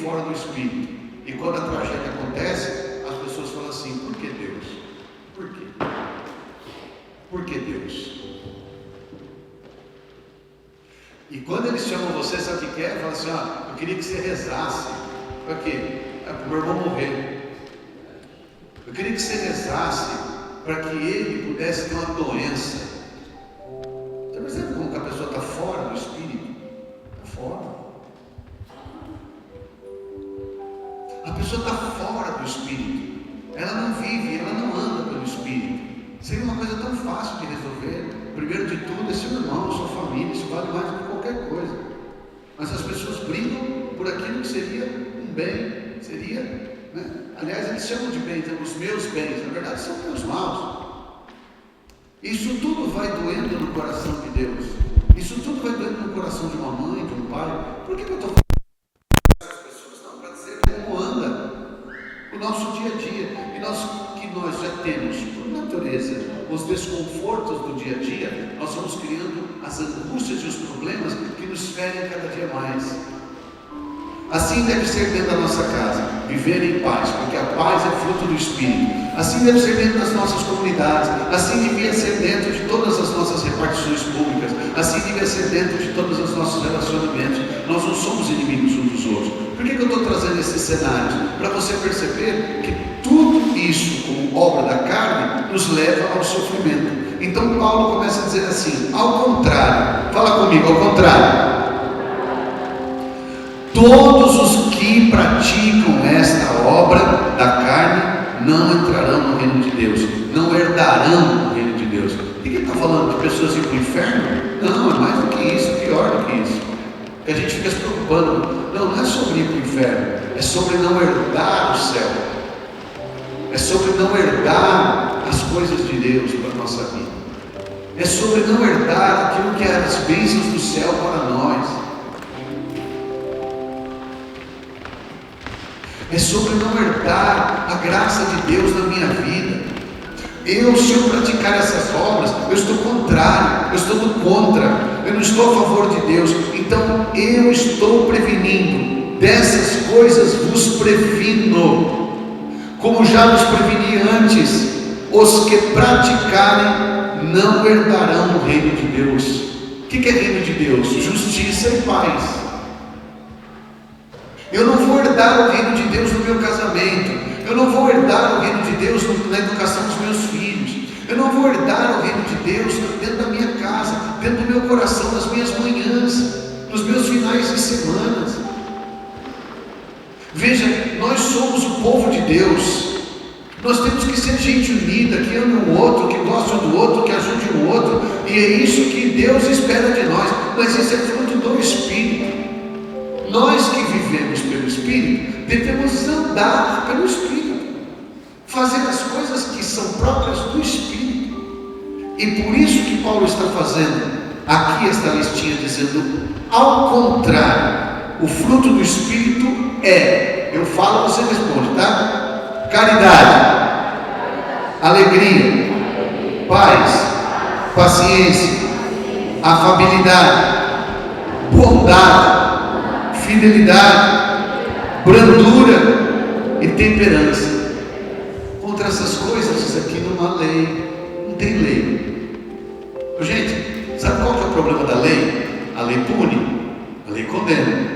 fora do espírito. E quando a tragédia acontece, as pessoas falam assim: por que Deus? Por quê? Por que Deus? E quando eles chamam você, sabe o que quer? Fala assim: eu queria que você rezasse. Para quê? Para o meu irmão morrer. Eu queria que você rezasse para que ele pudesse ter uma doença. Você percebe como que a pessoa está fora do espírito? Está fora. A pessoa está fora do espírito. Ela não vive, ela não anda pelo espírito. Seria uma coisa tão fácil de resolver. Primeiro de tudo, é seu irmão, sua família. Isso vale mais do que qualquer coisa. Mas as pessoas brigam por aquilo que seria um bem. Seria, né? Aliás, eles chamam de bem, então, os meus bens. Na verdade, são meus maus. Isso tudo vai doendo no coração de Deus. Isso tudo vai doendo no coração de uma mãe, de um pai. Por que eu estou falando essas pessoas? Não, para dizer como anda o nosso dia a dia. E nós já temos, por natureza, os desconfortos do dia a dia, nós vamos criando as angústias e os problemas que nos ferem cada dia mais. Assim deve ser dentro da nossa casa, viver em paz, porque a paz é fruto do Espírito. Assim deve ser dentro das nossas comunidades, assim devia ser dentro de todas as nossas repartições públicas, assim devia ser dentro de todos os nossos relacionamentos. Nós não somos inimigos uns dos outros. Por que eu estou trazendo esses cenários? Para você perceber que tudo isso, como obra da carne, nos leva ao sofrimento. Então Paulo começa a dizer assim: ao contrário, fala comigo, ao contrário. Todos os que praticam esta obra da carne não entrarão no reino de Deus, não herdarão o reino de Deus. O que ele está falando? De pessoas ir para o inferno? Não, é mais do que isso, pior do que isso. Que a gente fica se preocupando. Não é sobre ir para o inferno, é sobre não herdar o céu, é sobre não herdar as coisas de Deus para a nossa vida, é sobre não herdar aquilo que é as bênçãos do céu para nós. É sobre não herdar a graça de Deus na minha vida. Se eu praticar essas obras, eu estou contrário, eu estou do contra, eu não estou a favor de Deus. Então eu estou prevenindo, dessas coisas vos previno, como já vos preveni antes: os que praticarem não herdarão o reino de Deus. O que é reino de Deus? Justiça e paz. Eu não vou herdar o reino de Deus no meu casamento. Eu não vou herdar o reino de Deus na educação dos meus filhos. Eu não vou herdar o reino de Deus dentro da minha casa, dentro do meu coração, nas minhas manhãs, nos meus finais de semana. Veja, nós somos o povo de Deus. Nós temos que ser gente unida, que ame o outro, que goste um do outro, que ajude o outro. E é isso que Deus espera de nós. Mas isso é fruto do Espírito. Nós que vivemos pelo Espírito, devemos andar pelo Espírito, fazer as coisas que são próprias do Espírito. E por isso que Paulo está fazendo aqui esta listinha, dizendo: ao contrário, o fruto do Espírito é, eu falo, você responde, tá? Caridade, alegria, paz, paciência, afabilidade, bondade, fidelidade, brandura e temperança. Contra essas coisas, isso aqui não há lei, não tem lei. Gente, sabe qual que é o problema da lei? A lei pune, a lei condena.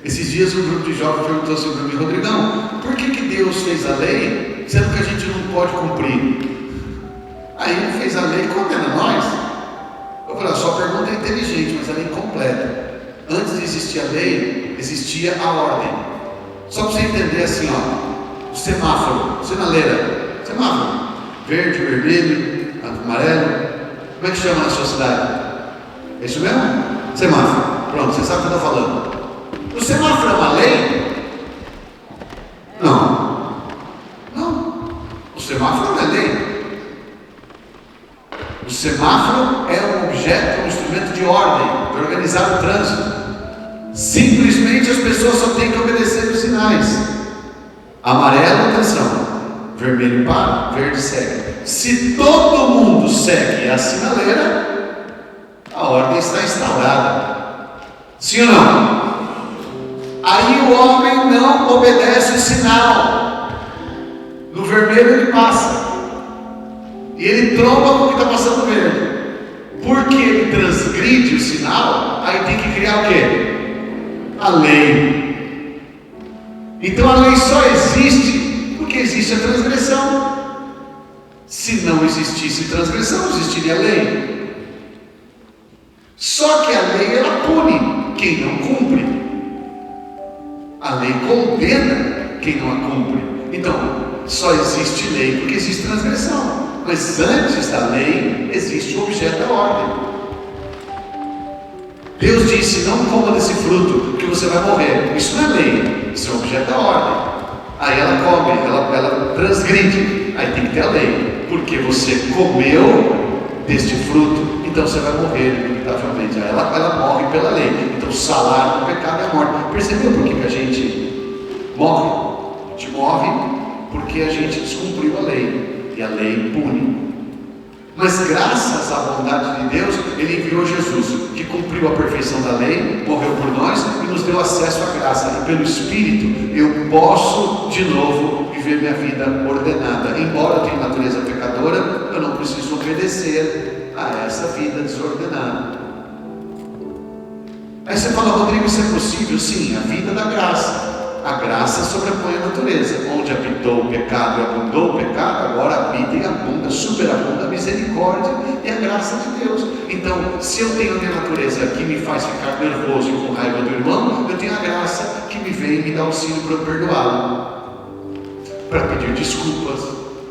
Esses dias um grupo de jovens perguntou assim para mim: Rodrigão, por que Deus fez a lei, sendo que a gente não pode cumprir? Aí ele fez a lei e condena nós. Eu falei: a sua pergunta é inteligente, mas ela é incompleta. Antes de existir a lei, existia a ordem. Só para você entender assim, o semáforo, sinaleira, semáforo, verde, vermelho, amarelo. Como é que chama na sua cidade? É isso mesmo? Semáforo. Pronto, você sabe o que eu estou falando. O semáforo é uma lei? Não. Não. O semáforo não é lei. O semáforo é um objeto, um instrumento de ordem, de organizar o trânsito. Simplesmente as pessoas só têm que obedecer os sinais. Amarelo, atenção. Vermelho para, verde segue. Se todo mundo segue a sinaleira, a ordem está instaurada. Sim ou não? Aí o homem não não obedece o sinal, no vermelho ele passa, e ele tromba com o que está passando no verde. Porque ele transgride o sinal, aí tem que criar o quê? A lei. Então a lei só existe porque existe a transgressão. Se não existisse transgressão, não existiria lei. Só que a lei, ela pune quem não cumpre. A lei condena quem não a cumpre. Então, só existe lei porque existe transgressão. Mas antes da lei, existe o objeto da ordem. Deus disse: não coma desse fruto, que você vai morrer. Isso não é lei, isso é o objeto da ordem. Aí ela come, ela transgride. Aí tem que ter a lei, porque você comeu deste fruto, então você vai morrer limitavelmente. Aí ela morre pela lei. Então o salário do pecado é a morte. Percebeu por que a gente morre? A gente morre porque a gente descumpriu a lei. E a lei pune. Mas graças à bondade de Deus, Ele enviou Jesus, que cumpriu a perfeição da lei, morreu por nós e nos deu acesso à graça. E pelo Espírito eu posso de novo viver minha vida ordenada. Embora eu tenha natureza pecadora, eu não preciso obedecer a essa vida desordenada. Aí você fala: Rodrigo, isso é possível? Sim, a vida da graça. A graça sobrepõe a natureza. Onde habitou o pecado e abundou o pecado, agora habita e abunda, superabunda a misericórdia e a graça de Deus. Então, se eu tenho a minha natureza que me faz ficar nervoso e com raiva do irmão, eu tenho a graça que me vem e me dá auxílio para eu perdoá-lo, para pedir desculpas,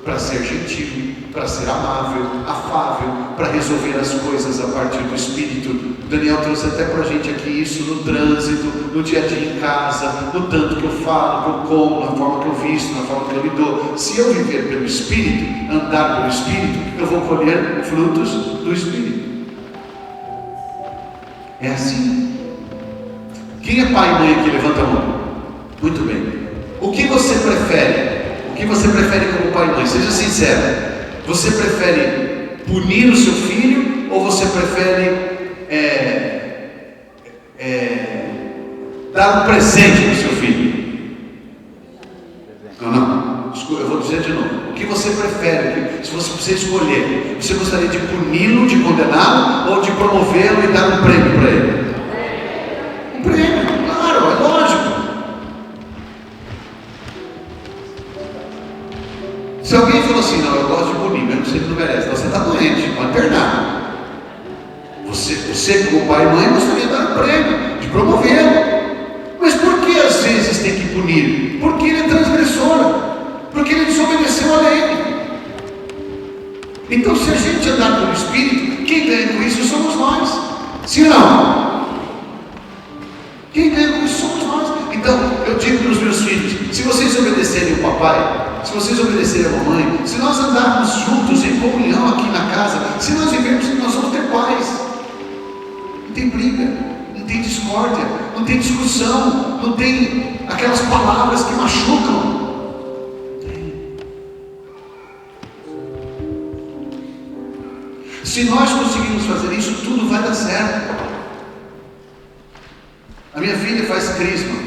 para ser gentil, para ser amável, afável, para resolver as coisas a partir do Espírito. Daniel trouxe até para a gente aqui isso no trânsito, no dia a dia em casa, no tanto que eu falo, que eu como, na forma que eu visto, na forma que eu lido. Se eu viver pelo Espírito, andar pelo Espírito, eu vou colher frutos do Espírito. É assim. Quem é pai e mãe aqui? Levanta a mão. Muito bem. O que você prefere? O que você prefere como pai e mãe? Seja sincero. Você prefere punir o seu filho ou você prefere dar um presente para o seu filho? Não. Eu vou dizer de novo. O que você prefere? Se você precisa escolher, você gostaria de puni-lo, de condená-lo ou de promovê-lo e dar um prêmio para ele? Um prêmio, claro, é lógico. Se alguém falou assim: não, eu gosto de punir, mesmo que você não merece, então você está doente, pode internar. Você como pai e mãe gostaria de dar um prêmio, de promovê-lo. Mas por que às vezes tem que punir? Porque ele é transgressor, porque ele desobedeceu a lei. Então, se a gente andar pelo Espírito, quem ganha com isso somos nós. Se não, quem ganha com isso somos nós. Então, eu digo para os meus filhos: se vocês obedecerem o papai, se vocês obedecerem a mamãe, se nós andarmos juntos em comunhão aqui na casa, se nós vivermos, nós vamos ter paz. Não tem briga, não tem discórdia, não tem discussão, não tem aquelas palavras que machucam. Se nós conseguirmos fazer isso, tudo vai dar certo. A minha filha faz crisma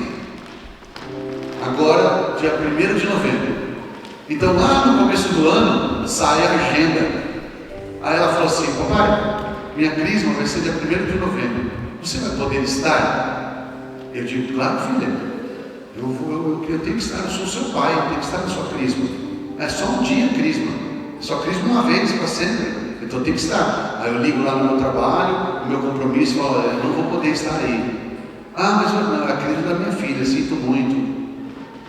agora, dia 1º de novembro. Então lá no começo do ano sai a agenda. Aí ela falou assim: papai, minha crisma vai ser dia 1º de novembro, você vai poder estar? Eu digo: claro, filha, eu tenho que estar, eu sou seu pai, eu tenho que estar na sua crisma. É só um dia a crisma, só crisma uma vez para sempre, então eu tenho que estar. Aí eu ligo lá no meu trabalho, no meu compromisso, falo: eu não vou poder estar aí. Ah, mas não, é a crisma da minha filha, sinto muito.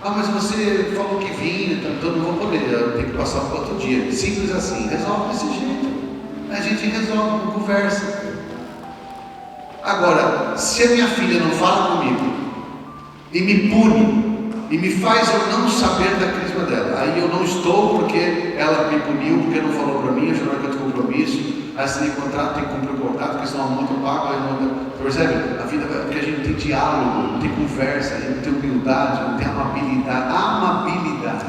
Ah, mas você falou que vinha, então eu não vou poder, eu tenho que passar para outro dia. Simples assim, resolve desse jeito. A gente resolve com conversa. Agora, se a minha filha não fala comigo e me pune e me faz eu não saber da crisma dela, aí eu não estou porque ela me puniu, porque não falou para mim, eu já não tenho compromisso. Aí se tem contrato, tem que cumprir o contrato, porque senão a multa eu pago, aí não. Percebe? A vida, porque a gente não tem diálogo, não tem conversa, a gente não tem humildade, não tem amabilidade.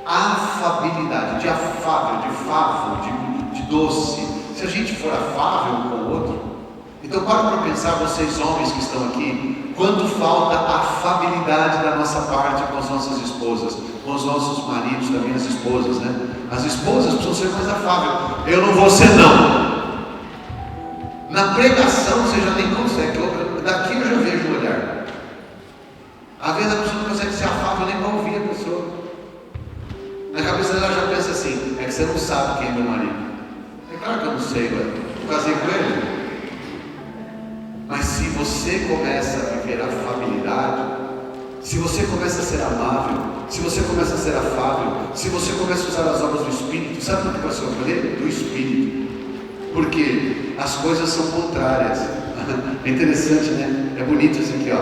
Afabilidade, de afável, de favo, de doce. Se a gente for afável um com o outro, então para pensar, vocês homens que estão aqui, quanto falta afabilidade nossas esposas, com os nossos maridos, também as esposas, né? As esposas precisam ser mais afáveis. Eu não vou ser não. Na pregação você já nem consegue. Daqui eu já vejo o olhar. Às vezes a pessoa não consegue ser afável nem para ouvir a pessoa. Na cabeça dela já pensa assim: é que você não sabe quem é meu marido. É claro que eu não sei, velho. Eu casei com ele. Mas se você começa a viver a afabilidade, se você começa a ser amável, se você começa a ser afável, se você começa a usar as obras do Espírito, sabe do que vai se ocorrer? Do Espírito. Porque as coisas são contrárias. É interessante, né? É bonito isso aqui, ó.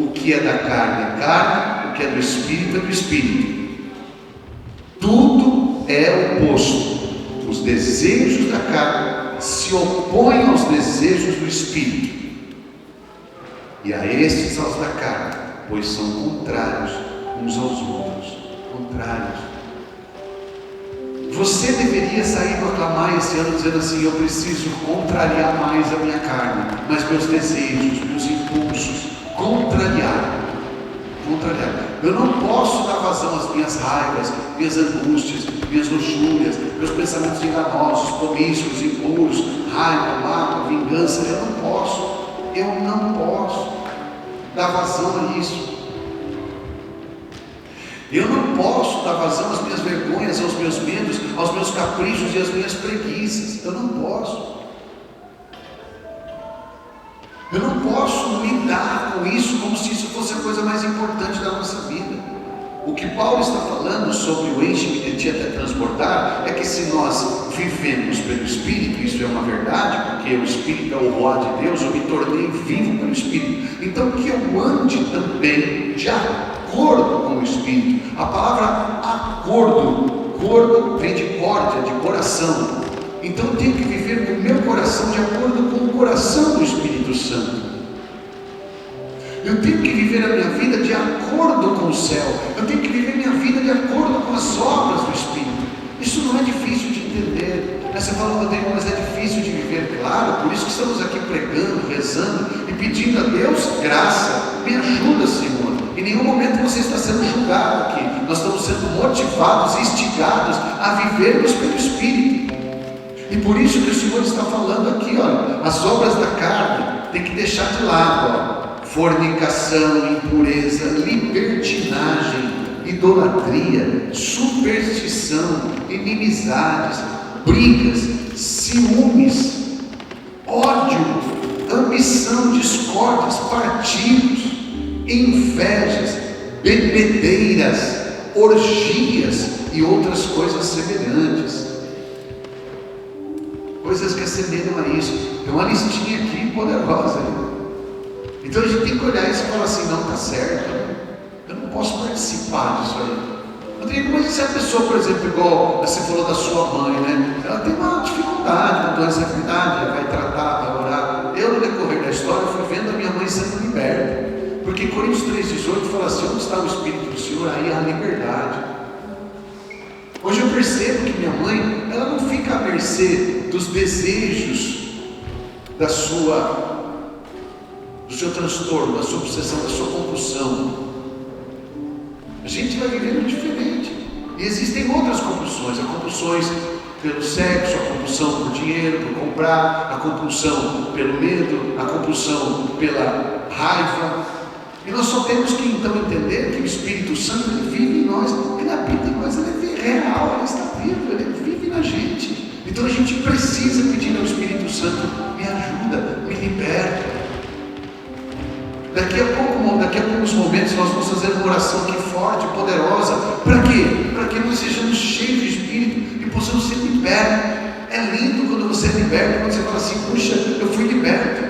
O que é da carne é carne, o que é do Espírito é do Espírito. Tudo é oposto. Os desejos da carne se opõem aos desejos do Espírito. E a estes aos da carne, pois são contrários uns aos outros. Contrários. Você deveria sair para aclamar esse ano dizendo assim: eu preciso contrariar mais a minha carne, mas meus desejos, meus impulsos, contrariar. Eu não posso dar vazão às minhas raivas, minhas angústias, minhas luxúrias, meus pensamentos enganosos, promíscuos, impuros, raiva, mágoa, vingança. Eu não posso dar vazão a isso. Eu não posso dar vazão às minhas vergonhas, aos meus medos, aos meus caprichos e às minhas preguiças. Eu não posso. Eu não posso lidar com isso como se isso fosse a coisa mais importante da nossa vida. O que Paulo está falando sobre o enche-me de ti até transbordar é que se nós vivemos pelo Espírito, isso é uma verdade, porque o Espírito é o roi de Deus, eu me tornei vivo pelo Espírito. Então que eu ande também de acordo com o Espírito. A palavra acordo vem de córdia, de coração. Então eu tenho que viver com o meu coração de acordo com o coração do Espírito Santo. Eu tenho que viver a minha vida de acordo com o céu. Eu tenho que viver minha vida de acordo com as obras do Espírito. Isso não é difícil de entender. Você fala, Rodrigo, mas é difícil de viver. Claro, por isso que estamos aqui pregando, rezando e pedindo a Deus graça. Me ajuda, Senhor. Em nenhum momento você está sendo julgado aqui. Nós estamos sendo motivados e instigados a vivermos pelo Espírito. E por isso que o Senhor está falando aqui, olha, as obras da carne tem que deixar de lado, ó. Fornicação, impureza, libertinagem, idolatria, superstição, inimizades, brigas, ciúmes, ódio, ambição, discórdias, partidos, invejas, bebedeiras, orgias e outras coisas semelhantes. Coisas que assemelham a isso. Tem uma listinha aqui poderosa. Então a gente tem que olhar isso e falar assim: não, está certo, eu não posso participar disso aí. Rodrigo, mas se a pessoa, por exemplo, igual você falou da sua mãe, né? Ela tem uma dificuldade, uma doença de idade, ela vai tratar, vai orar. Eu, no decorrer da história, fui vendo a minha mãe sendo liberta. Porque Coríntios 3,18 fala assim: onde está o Espírito do Senhor, aí há liberdade. Hoje eu percebo que minha mãe, ela não fica à mercê dos desejos do seu transtorno, da sua obsessão, da sua compulsão. A gente vai vivendo diferente. E existem outras compulsões, a compulsões pelo sexo, a compulsão por dinheiro, por comprar, a compulsão pelo medo, a compulsão pela raiva. E nós só temos que então entender que o Espírito Santo, ele vive em nós, ele habita em nós, ele é real, ele está vivo, ele vive na gente. Então a gente precisa pedir ao Espírito Santo: me ajuda, me liberta. Daqui a poucos momentos nós vamos fazer uma oração aqui forte, poderosa. Para quê? Para que nós sejamos cheios de Espírito e possamos ser libertos. É lindo quando você é liberto, quando você fala assim: puxa, eu fui liberto.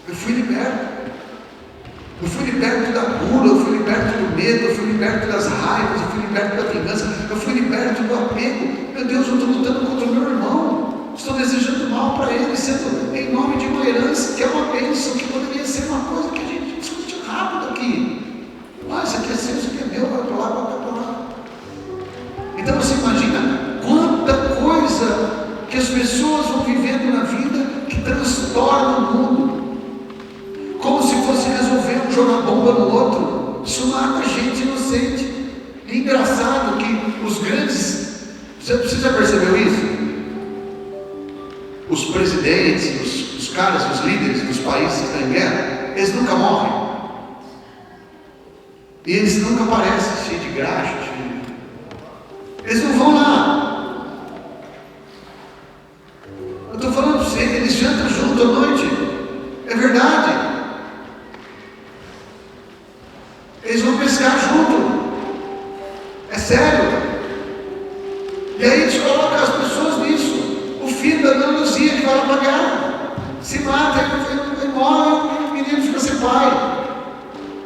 Eu fui liberto. Eu fui liberto da gula, eu fui liberto do medo, eu fui liberto das raivas, eu fui liberto da vingança, eu fui liberto do apego. Meu Deus, eu estou lutando contra o meu irmão, estou desejando mal para ele, sendo em nome de uma herança que é uma bênção, que poderia ser uma coisa que a gente discute rápido aqui. Ah, isso aqui é seu, isso aqui é meu, vai para lá, vai para lá. Então você imagina quanta coisa que as pessoas vão vivendo na vida que transtorna o mundo. Como se fosse resolver um jogar bomba no outro. Isso mata gente inocente. É engraçado que os grandes... Você já percebeu isso? Os presidentes, os caras, os líderes dos países que estão em guerra, eles nunca morrem. E eles nunca aparecem cheios de graxa. Eles não vão lá. Eu estou falando para você, eles jantam junto à noite. É verdade. Eles vão pescar junto. É sério. E aí eles colocam as pessoas nisso. O filho da Dona Luzia que vai lá para a guerra se mata, ele morre, e o menino fica sem pai.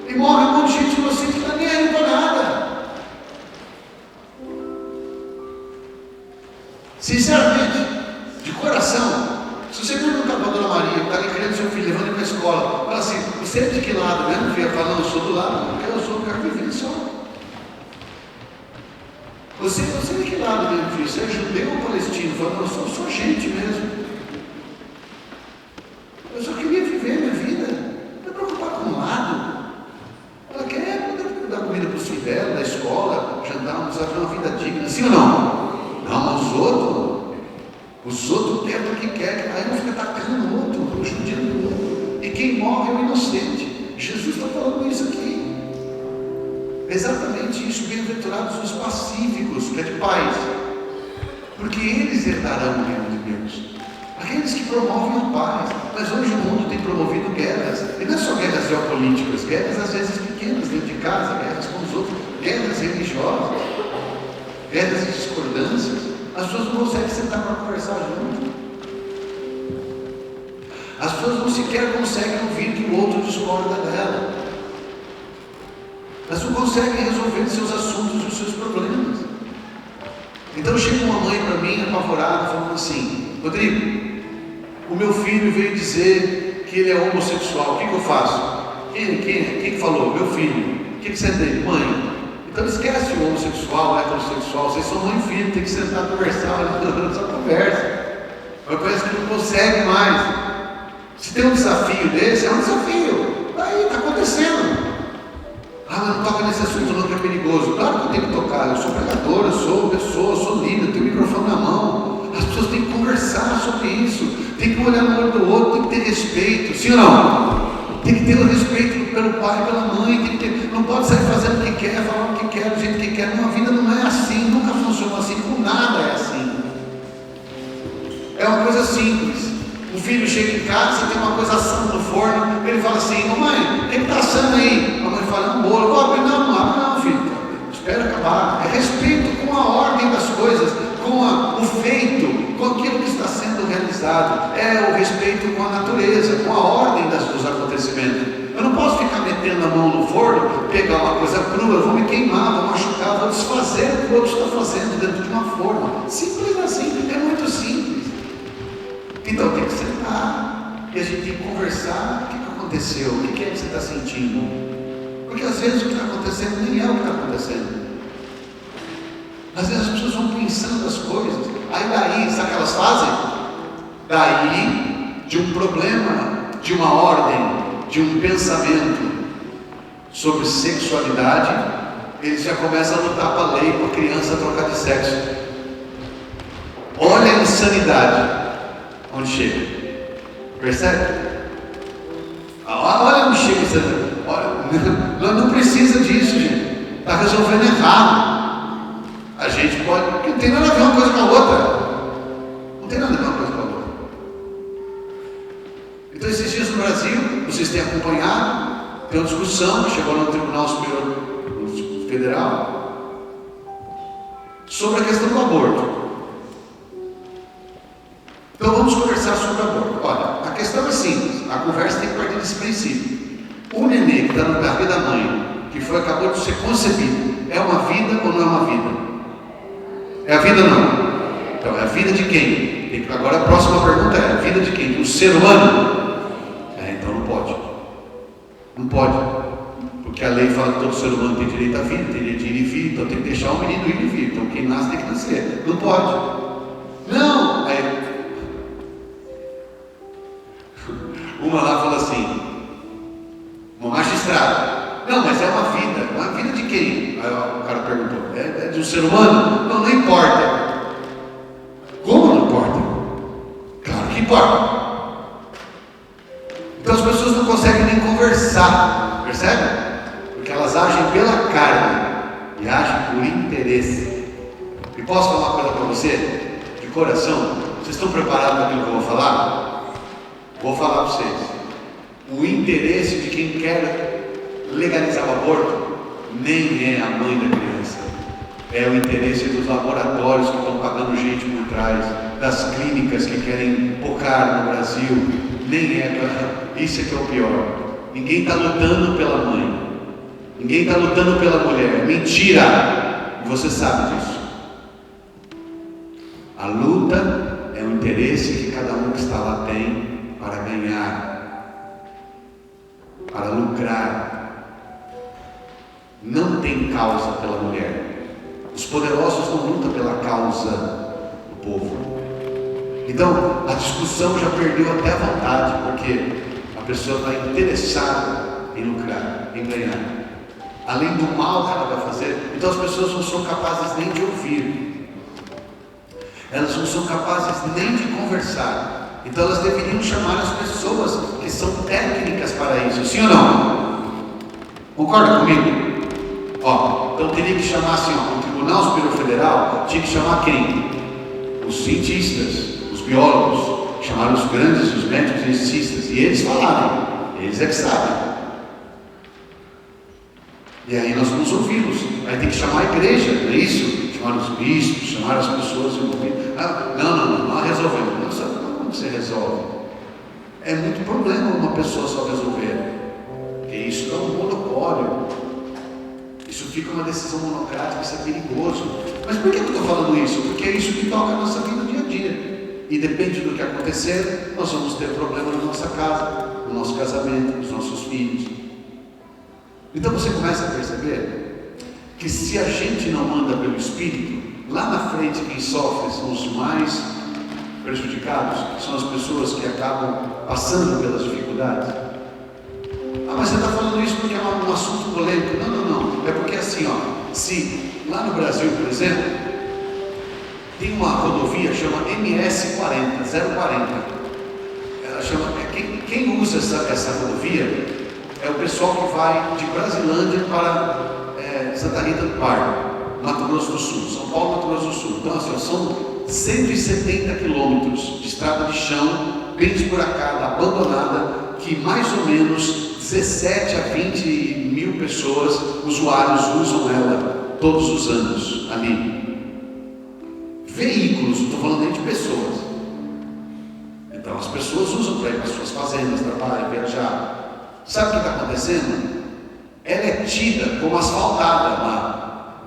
E morre um monte de gente inocente que não está nem aí para nada. Sinceramente, de coração, se você perguntar para a Dona Maria, que está ali criando seu filho, levando ele para a escola, fala assim: você é de que lado mesmo, filha? Fala: não, eu sou do lado, porque eu sou, quero viver só. Você é de que lado mesmo, filho? Você é judeu ou palestino? Fala: não, eu sou gente mesmo. Eu só queria viver minha vida, não me preocupar com o lado. Ela quer dar comida para o filho dela, da escola, jantar, fazer uma vida digna, sim ou não? Não, mas os outros querem o que quer, aí um fica atacando o outro, judiando o outro. E quem morre é o inocente. Jesus está falando isso aqui. Exatamente isso. Bem-aventurados os pacíficos, que é de paz, porque eles herdarão o reino de Deus. Aqueles que promovem a paz. Mas hoje o mundo tem promovido guerras, e não é só guerras geopolíticas, guerras às vezes pequenas dentro de casa, guerras com os outros, guerras religiosas, guerras de discordâncias. As pessoas não conseguem sentar para conversar junto. As pessoas não sequer conseguem ouvir que o outro discorda dela. Elas não conseguem resolver seus assuntos e os seus problemas. Então chega uma mãe para mim apavorada, falando assim: Rodrigo, o meu filho veio dizer que ele é homossexual, o que eu faço? Quem falou? Meu filho. O que você tem? Mãe. Então esquece o homossexual, o heterossexual, vocês são mãe e filho, tem que sentar e conversar, só conversa. Mas parece que não consegue mais. Se tem um desafio desse, é um desafio. Daí, está acontecendo. Ah, mas não toca nesse assunto não, que é perigoso. Claro que eu tenho que tocar, eu sou pregador, eu sou pessoa, eu sou líder, eu tenho o microfone na mão. As pessoas têm que conversar sobre isso, tem que olhar no olho do outro, tem que ter respeito, sim ou não? Tem que ter o respeito pelo pai e pela mãe, não pode sair fazendo o que quer, falando o que quer, do jeito que quer. Não, a vida não é assim, nunca funcionou assim, com nada é assim. É uma coisa simples. O filho chega em casa, tem uma coisa assando no forno, ele fala assim: mamãe, o que está assando aí? A mãe fala: um bolo. Vou abrir? Não abre não, filho, espera acabar. É respeito com a ordem das coisas, com o feito, com aquilo que está sendo realizado. É o respeito com a natureza, com a ordem dos acontecimentos. Eu não posso ficar metendo a mão no forno, pegar uma coisa crua, vou me queimar, vou machucar, vou desfazer o que o outro está fazendo dentro de uma forma. Simples assim, é muito simples. Então tem que sentar e a gente tem que conversar. O que aconteceu? O que é que você está sentindo? Porque às vezes o que está acontecendo nem é o que está acontecendo. Às vezes as pessoas vão pensando as coisas, aí daí, sabe o que elas fazem? Daí, de um problema, de uma ordem, de um pensamento sobre sexualidade, eles já começam a lutar para a lei, para a criança trocar de sexo. Olha a insanidade onde chega. Percebe? Olha onde chega isso. Não precisa disso, gente. Está resolvendo errado. A gente pode. Porque não tem nada a ver uma coisa com a outra. Não tem nada a ver uma coisa com a outra. Então, esses dias no Brasil, vocês têm acompanhado, tem uma discussão que chegou no Tribunal Superior Federal sobre a questão do aborto. Então vamos conversar sobre o aborto. Olha, a questão é simples, a conversa tem que partir desse princípio. O nenê que está no barriga da mãe, que acabou de ser concebido, é uma vida ou não é uma vida? É a vida ou não? Então é a vida de quem? Agora a próxima pergunta é: a vida de quem? Do ser humano? Então não pode. Não pode. Porque a lei fala que todo ser humano tem direito à vida, tem direito de ir e vir, então tem que deixar o menino ir e vir. Então quem nasce tem que nascer. Não pode. Não! Uma lá fala assim, uma magistrada: Não, mas é uma vida. Uma vida de quem? Aí o cara perguntou. É de um ser humano? Não, não importa. Como não importa? Claro que importa. Então as pessoas não conseguem nem conversar, percebe? Porque elas agem pela carne e agem por interesse. E posso falar uma coisa para você? De coração, vocês estão preparados para aquilo que eu vou falar? Vou falar para vocês. O interesse de quem quer legalizar o aborto nem é a mãe da criança. É o interesse dos laboratórios que estão pagando gente por trás, das clínicas que querem focar no Brasil. Nem é, isso é que é o pior. Ninguém está lutando pela mãe, ninguém está lutando pela mulher. Mentira! E você sabe disso. A luta é o interesse que cada um que está lá tem para ganhar, para lucrar. Não tem causa pela mulher. Os poderosos não lutam pela causa do povo. Então, a discussão já perdeu até a vontade, porque a pessoa está interessada em lucrar, em ganhar. Além do mal que ela vai fazer, então as pessoas não são capazes nem de ouvir. Elas não são capazes nem de conversar. Então elas deveriam chamar as pessoas que são técnicas para isso, sim ou não? Concorda comigo? Então teria que chamar assim, o Tribunal Superior Federal tinha que chamar quem? Os cientistas, os biólogos, chamaram os grandes, os médicos e os cientistas, e eles falaram, eles é que sabem. E aí nós vamos ouvi-los. Aí tem que chamar a igreja, não é isso? Chamar os bispos, chamar as pessoas envolvidas. Não resolvemos. Não sabe como você resolve? É muito problema uma pessoa só resolver, porque isso dá um monopólio. Isso fica uma decisão monocrática, isso é perigoso. Mas por que eu estou falando isso? Porque é isso que toca a nossa vida dia a dia. E depende do que acontecer, nós vamos ter problema na nossa casa, no nosso casamento, nos nossos filhos. Então você começa a perceber que se a gente não anda pelo Espírito, lá na frente quem sofre são os mais prejudicados, são as pessoas que acabam passando pelas dificuldades. Mas você está falando isso porque é um assunto polêmico. Não. É porque assim, se lá no Brasil, por exemplo, tem uma rodovia que chama MS40, 040. Ela chama, quem usa essa rodovia é o pessoal que vai de Brasilândia para Santa Rita do Pardo, Mato Grosso do Sul, São Paulo, Mato Grosso do Sul. Então assim, são 170 quilômetros de estrada de chão, bem esburacada, abandonada, que mais ou menos 17 a 20 mil pessoas, usuários, usam ela todos os anos ali. Veículos, não estou falando nem de pessoas. Então as pessoas usam para ir para suas fazendas, trabalhar, viajar. Sabe o que está acontecendo? Ela é tida como asfaltada lá.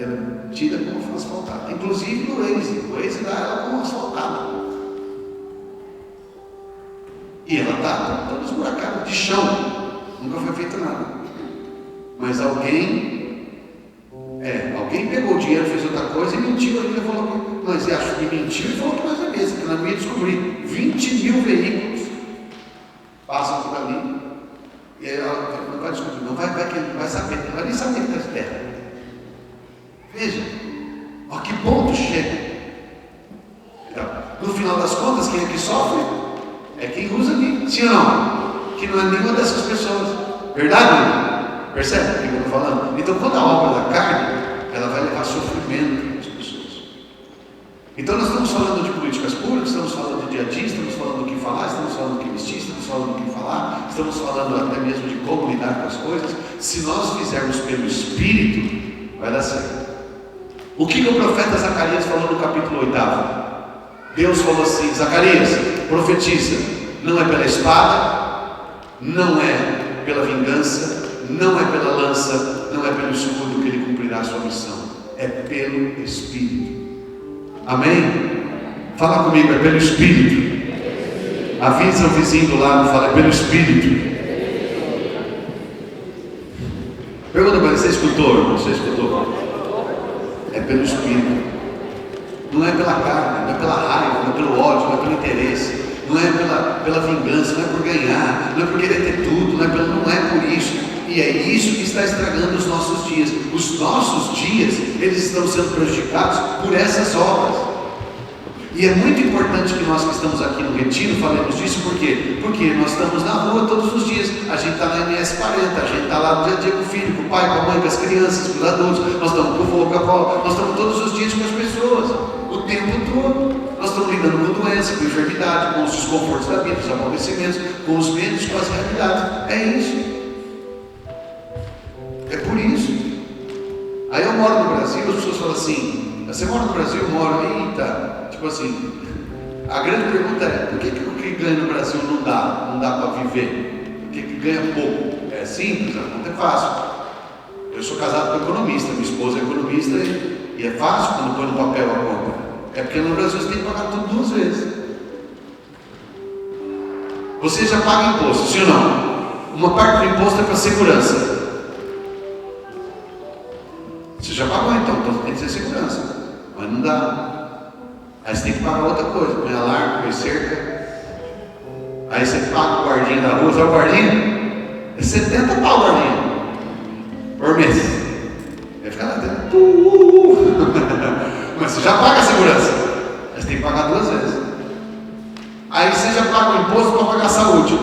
Ela é tida como asfaltada. Inclusive no Waze dá ela como asfaltada. E ela está toda esburacada, de chão. Nunca foi feito nada. Mas alguém pegou o dinheiro, fez outra coisa e mentiu ainda, falou que nós acho que mentiu e falou que nós é mesmo, que nós não ia descobrir. 20 mil veículos passam por ali. E ela não vai descobrir, não vai saber, não vai nem saber que está de terra. Veja, a que ponto chega. Então, no final das contas, quem é que sofre? É quem usa ali, sim ou não? Que não é nenhuma dessas pessoas. Verdade? Percebe o que eu estou falando? Então, quando a obra da carne, ela vai levar sofrimento às pessoas. Então, nós estamos falando de políticas públicas, estamos falando de dia a dia, estamos falando do que falar, estamos falando do que vestir, estamos falando do que falar, estamos falando até mesmo de como lidar com as coisas. Se nós fizermos pelo Espírito, vai dar certo. O que o profeta Zacarias falou no capítulo 8? Deus falou assim: Zacarias, profetiza, não é pela espada, não é pela vingança, não é pela lança, não é pelo escudo que ele cumprirá a sua missão, é pelo Espírito. Amém? Fala comigo, é pelo Espírito. Avisa o vizinho do lado, fala, é pelo Espírito. Pergunta para ele, você escutou, irmão? Você escutou? É pelo Espírito. Não é pela carne, não é pela raiva, não é pelo ódio, não é pelo interesse, não é pela vingança, não é por ganhar, é por querer ter tudo, não é por isso. E é isso que está estragando os nossos dias. Os nossos dias, eles estão sendo prejudicados por essas obras. E é muito importante que nós que estamos aqui no Retiro falemos disso, por quê? Porque nós estamos na rua todos os dias, a gente está na MS40, a gente está lá no dia a dia com o filho, com o pai, com a mãe, com as crianças, com os adultos, nós estamos com o vô, com a avó, nós estamos todos os dias com as pessoas, o tempo todo. Nós estamos lidando com doença, com enfermidade, com os desconfortos da vida, os aborrecimentos, com os medos, com as realidades. É isso. É por isso. Aí eu moro no Brasil, as pessoas falam assim, você mora no Brasil, eu moro aí, tá? Tipo assim, a grande pergunta é, por que o que ganha no Brasil não dá para viver? Por que ganha pouco? É simples, a conta é fácil. Eu sou casado com economista, minha esposa é economista e é fácil quando põe no papel a conta. É porque no Brasil você tem que pagar tudo 2 vezes. Você já paga imposto, sim ou não? Uma parte do imposto é para segurança. Você já pagou então tem que ter segurança. Mas não dá. Aí você tem que pagar outra coisa, põe alarme, põe cerca. Aí você paga o guardinha da rua, sabe o guardinha? É 70 pau o guardinha por mês. Vai ficar lá dentro. Mas você já paga a segurança. Aí você tem que pagar 2 vezes. Aí você já paga o imposto para pagar a saúde.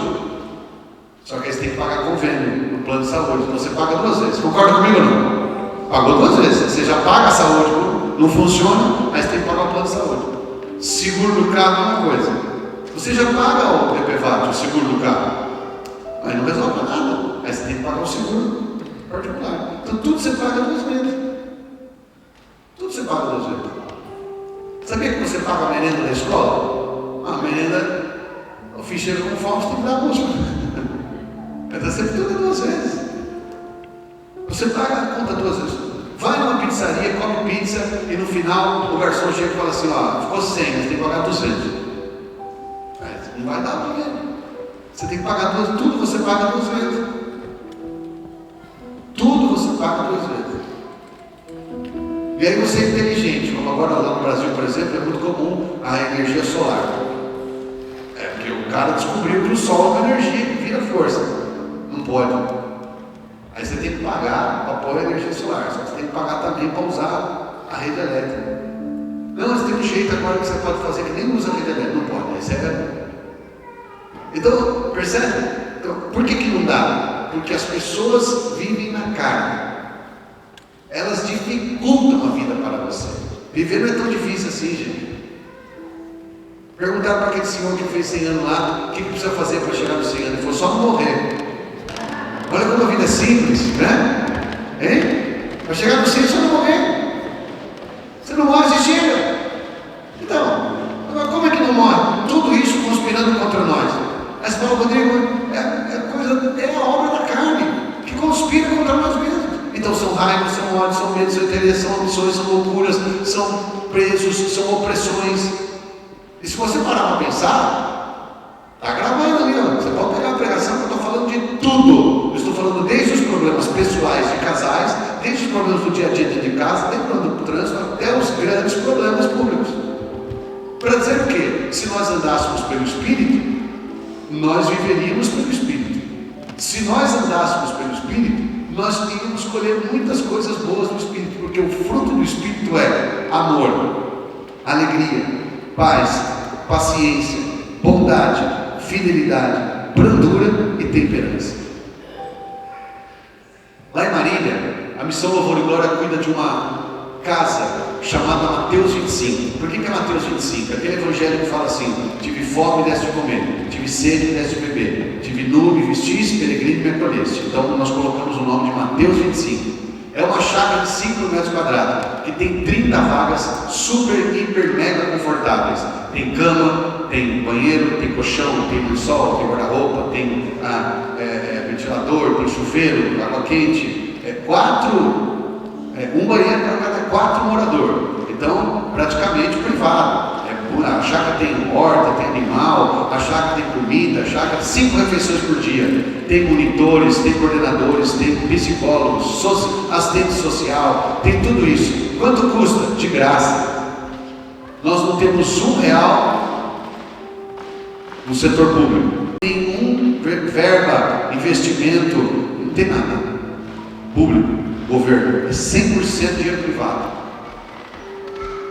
Só que aí você tem que pagar convênio no plano de saúde. Então você paga 2 vezes. Concorda comigo ou não? Pagou 2 vezes. Você já paga a saúde, não funciona, aí você tem que pagar o plano de saúde. Seguro do carro é uma coisa. Você já paga o PPVAT, o seguro do carro. Aí não resolve nada. Aí você tem que pagar o seguro particular. Então tudo você paga 2 vezes. Tudo você paga 2 vezes. Sabia que você paga a merenda da escola? A merenda, o ficheiro com fome, você tem que dar a música. Então você tudo 2 vezes. Você paga a conta 2 vezes. Vai numa pizzaria, come pizza e no final o garçom chega e fala assim, ficou 100, mas tem que pagar 200. Aí não vai dar dinheiro. Você tem que pagar 2 vezes. Tudo você paga 2 vezes. Tudo você paga 2 vezes. E aí você é inteligente, como agora lá no Brasil, por exemplo, é muito comum a energia solar. É porque o cara descobriu que o sol é uma energia que vira força. Não pode. Aí você tem que pagar para pôr a energia solar, só que você tem que pagar também para usar a rede elétrica. Não, mas tem um jeito agora que você pode fazer que nem usa a rede elétrica. Não pode, isso é. Então, percebe? Então, por que não dá? Porque as pessoas vivem na carne. Elas dificultam a vida para você. Viver não é tão difícil assim, gente. Perguntaram para aquele senhor que fez 100 anos lá, o que precisa fazer para chegar nos 100 anos? Ele falou, só não morrer. Olha como a vida é simples, né? Hein? Para chegar no 100 você não morrer. Você não morre, você chega. Então, como é que não morre? Tudo isso conspirando contra nós. Mas Paulo Rodrigo, é a obra da carne que conspira contra nós mesmos. Então são raivas, são ódios, são medos, são interesses, são ambições, são loucuras, são presos, são opressões. E se você parar para pensar, está gravando ali, ó. Você pode pegar a pregação que eu estou falando de tudo. Eu estou falando desde os problemas pessoais de casais, desde os problemas do dia a dia dentro de casa, desde o problema do trânsito, até os grandes problemas públicos. Para dizer o quê? Se nós andássemos pelo Espírito, nós viveríamos pelo Espírito. Se nós andássemos pelo Espírito, nós iríamos colher muitas coisas boas do Espírito, porque o fruto do Espírito é amor, alegria, paz, paciência, bondade, fidelidade, brandura e temperança. Lá em Marília, a Missão Louvor e Glória cuida de uma casa chamada Mateus 25. Por que é Mateus 25? Aquele evangelho que fala assim: tive fome e deste de comer, tive sede e deste de beber, tive nu, me vestiste, peregrino e me acolheste. Então nós colocamos o nome de Mateus 25. É uma chácara de 5 metros quadrados, que tem 30 vagas super, hiper, mega confortáveis. Tem cama, tem banheiro, tem colchão, tem lençol, tem guarda-roupa, tem ventilador, tem chuveiro, água quente. Um banheiro para cada 4 moradores. Então, praticamente privado. A chácara tem horta, tem animal, a chácara tem comida, a chácara tem 5 refeições por dia. Tem monitores, tem coordenadores, tem psicólogos, assistente social, tem tudo isso. Quanto custa? De graça. Nós não temos R$1 no setor público. Nenhum verbo investimento, não tem nada. Público, governo, é 100% dinheiro privado.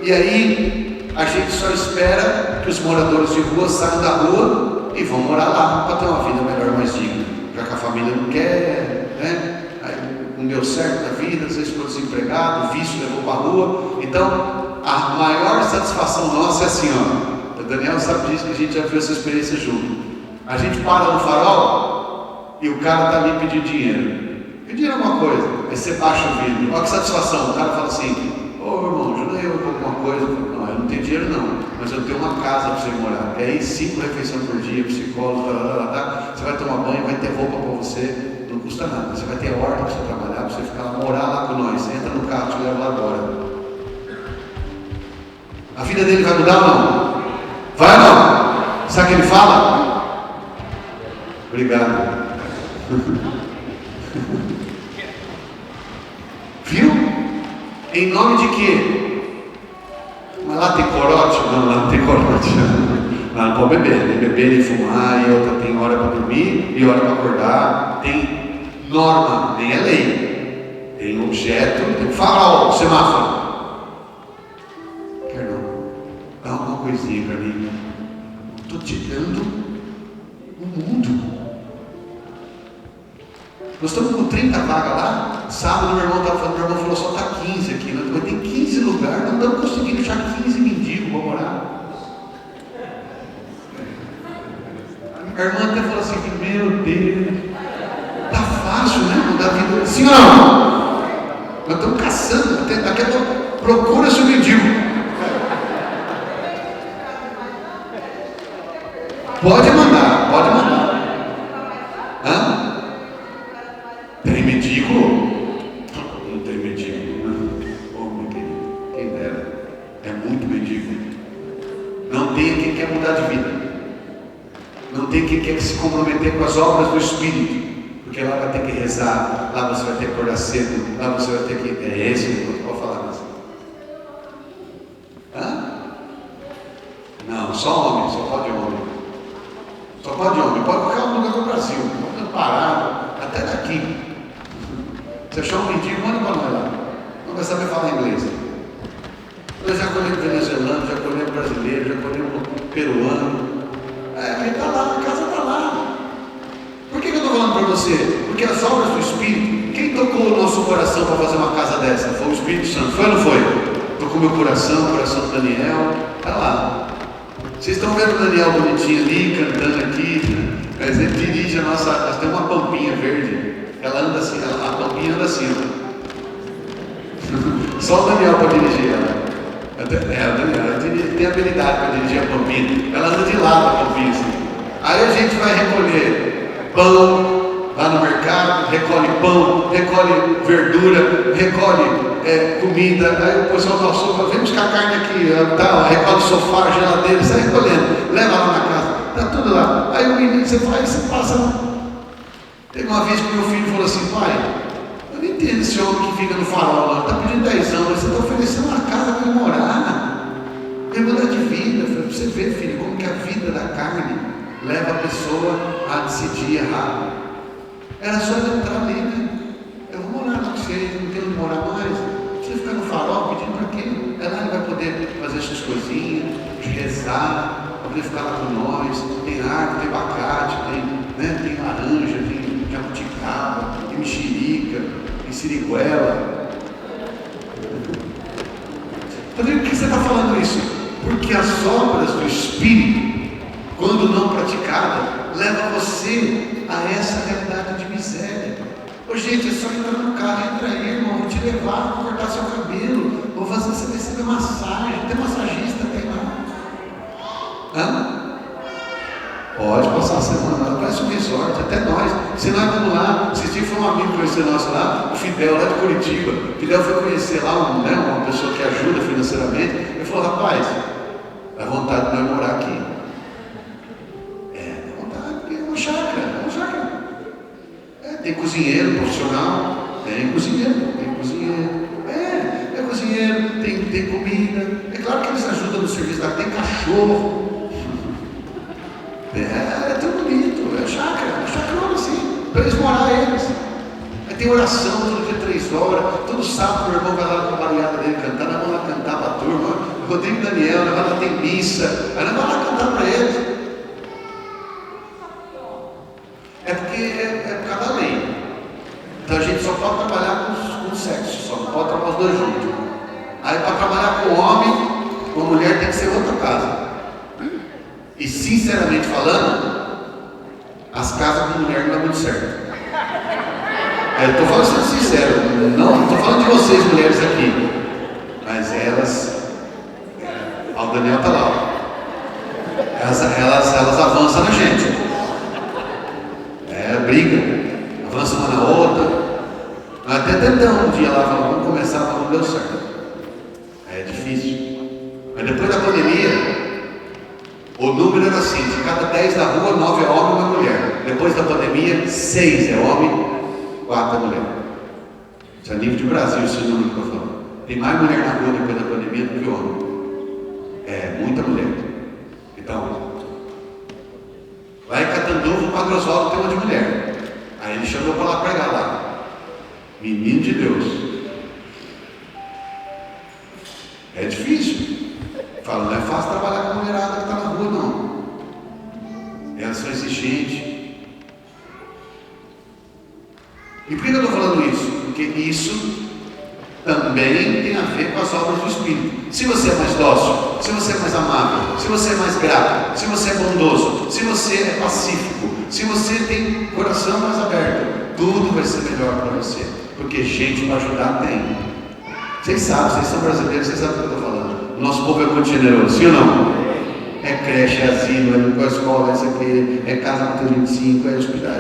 E aí, a gente só espera que os moradores de rua saiam da rua e vão morar lá para ter uma vida melhor, mais digna. Já que a família não quer, né? Aí não deu certo na vida, às vezes ficou desempregado, o vício levou para a rua. Então, a maior satisfação nossa é assim, ó. O Daniel sabe disso, que a gente já viu essa experiência junto. A gente para no farol e o cara está ali pedindo dinheiro. Pedir alguma coisa, aí você baixa o vidro. Olha que satisfação, o cara fala assim: ô irmão, ajuda eu com alguma coisa. Não, eu não tenho dinheiro não, mas eu tenho uma casa para você morar. E aí 5 refeições por dia, psicólogo, você vai tomar banho, vai ter roupa para você, não custa nada. Você vai ter horta para você trabalhar, para você ficar lá, morar lá com nós. Você entra no carro, te leva lá agora. A vida dele vai mudar ou não? Vai ou não? Sabe o que ele fala? Obrigado. Viu? Em nome de quê? Mas lá tem corote? Não, lá não tem corote. Lá não pode beber, nem beber, nem fumar, e outra tem hora para dormir e hora para acordar. Tem norma, nem é lei. Tem objeto, tem farol, semáforo. Quer não? Dá uma coisinha para mim. Estou te dando o mundo. Nós estamos com 30 vagas lá. Sábado meu irmão falou, só está 15 aqui. Mas tem 15 lugares, não estamos conseguindo achar 15 mendigos para morar. A irmã até falou assim: meu Deus, tá fácil, né? Mudar a vida. Sim ou não? Nós estamos caçando, daqui a pouco procura seu mendigo. Pode mandar, pode mandar. Hã? Tem mendigo? Não tem mendigo. Oh, meu querido, quem dera. É muito mendigo. Não tem quem quer mudar de vida. Não tem quem quer se comprometer com as obras do Espírito. Porque lá vai ter que rezar, lá você vai ter que acordar cedo, lá você vai ter que. É esse que eu vou falar mesmo. Hã? Não, só homem, só pode homem. Só pode homem, pode qualquer lugar do Brasil, pode parar, até daqui. Você achou um mendigo, manda para nós lá. Não vai saber falar inglês. Nós já colhemos venezuelano, já colhemos brasileiro, já colhemos peruano. Aí está lá, a casa está lá. Por que eu estou falando para você? Porque as obras do Espírito, quem tocou o nosso coração para fazer uma casa dessa? Foi o Espírito Santo, foi ou não foi? Tocou meu coração, o coração do Daniel, está lá. Vocês estão vendo o Daniel bonitinho ali, cantando aqui, mas ele dirige a nossa. Nós temos uma pampinha verde, ela anda assim, a pampinha anda assim, só o Daniel para dirigir ela. O Daniel tem habilidade para dirigir a pampinha, ela anda de lado a pampinha assim. Aí a gente vai recolher pão lá no mercado, recolhe pão, recolhe verdura, recolhe comida. Aí o pessoal do açougue, vem buscar carne aqui, tá, recolhe sofá, geladeira, sai recolhendo, leva lá na casa, tá tudo lá. Aí o menino, você passa lá. Teve uma vez que meu filho falou assim: pai, eu não entendo esse homem que fica no farol lá, está pedindo 10 anos, você está oferecendo uma casa para ele morar, ele mudar de vida. Para você ver, filho, como que a vida da carne leva a pessoa a decidir errado. Era só ele entrar ali, né? Eu vou morar com você, não tenho onde morar mais. Você ficar no farol pedindo para quê? É lá ele vai poder fazer suas coisinhas, rezar, poder ficar lá com nós. Tem árvore, tem abacate, tem laranja, tem jabuticaba, tem mexerica, tem siriguela. Por que você está falando isso? Porque as obras do Espírito, quando não praticada, leva você a essa realidade de miséria. Ô gente, é só entrar no carro, entra aí, irmão, vou te levar, vou cortar seu cabelo, vou fazer você receber massagem, tem massagista, tem lá. Hã? Pode passar a semana lá, parece um resort, até nós. Se nós vamos lá, esses dias foi um amigo conhecer nosso lá, o Fidel, lá de Curitiba. O Fidel foi conhecer lá uma pessoa que ajuda financeiramente. Ele falou: rapaz, dá vontade de nós morar aqui. Dá vontade, porque é uma chácara. Tem cozinheiro profissional, tem cozinheiro, é cozinheiro, tem comida. É claro que eles ajudam no serviço lá, tem cachorro. É tão bonito, é chácara assim. para esmorar eles. Aí tem oração todo dia 3 horas, todo sábado o irmão vai lá com a barulhada dele cantar, nós vamos lá cantar para a turma, o Rodrigo e Daniel, nós vamos lá, tem missa, aí nós vamos lá cantar para eles. É porque é por causa da lei. Então a gente só pode trabalhar com o sexo, só não pode trabalhar os dois juntos. Aí para trabalhar com o homem, com a mulher tem que ser outra casa. E sinceramente falando, as casas com mulher não dá muito certo. Eu estou falando sendo sincero, não estou falando de vocês mulheres aqui, mas elas, o Daniel está lá, elas avançam na gente, briga, avançam uma na outra. Nós até tentamos um dia lá, falamos, vamos começar, mas não deu certo. É difícil. Mas depois da pandemia, o número era assim: de cada 10 da rua, 9 é homem e 1 mulher. Depois da pandemia, 6 é homem, 4 é mulher. Isso é nível de Brasil, esse número que eu estou falando. Tem mais mulher na rua depois da pandemia do que homem. É, muita mulher. Então, lá em Catanduva, o Padre Oswaldo tem uma de mulher. Aí ele chamou para lá pregar lá. Menino de Deus. É difícil. Fala, não é fácil trabalhar com a mulherada que está na rua, não. Elas são exigentes. E por que eu estou falando isso? Porque isso também tem a ver com as obras do Espírito. Se você é mais dócil, se você é mais amável, se você é mais grato, se você é bondoso, se você é pacífico, se você tem coração mais aberto, tudo vai ser melhor para você. Porque gente para ajudar tem. Vocês sabem, vocês são brasileiros, vocês sabem o que eu estou falando. O nosso povo é muito generoso, sim ou não? É creche, é asilo, é escola, é isso aqui, é casa para 25, é hospital.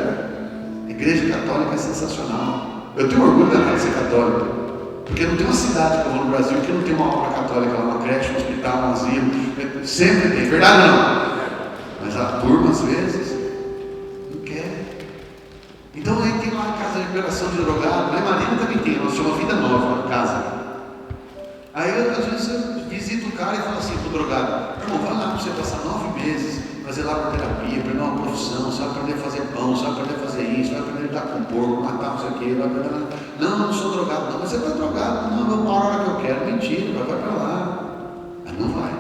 A igreja católica é sensacional. Eu tenho orgulho de ser católico, porque não tem uma cidade que eu vou no Brasil que não tem uma obra católica lá, uma creche, um hospital, um asilo. Sempre tem, verdade não? Mas a turma às vezes não quer. Então aí tem lá a casa de liberação de drogado, lá em Marina também tem, nós chamamos Vida Nova, uma casa. Aí às vezes eu visito o cara e falo assim pro drogado: irmão, vai lá para você passar 9 meses, fazer lá por terapia, aprender uma profissão, você vai aprender a fazer pão, você vai aprender a fazer isso, vai aprender a lidar com porco, matar não sei o que, vai aprender. Não, não sou drogado, não, mas você está drogado, não, eu paro a hora que eu quero, mentira, vai para lá. Mas não vai.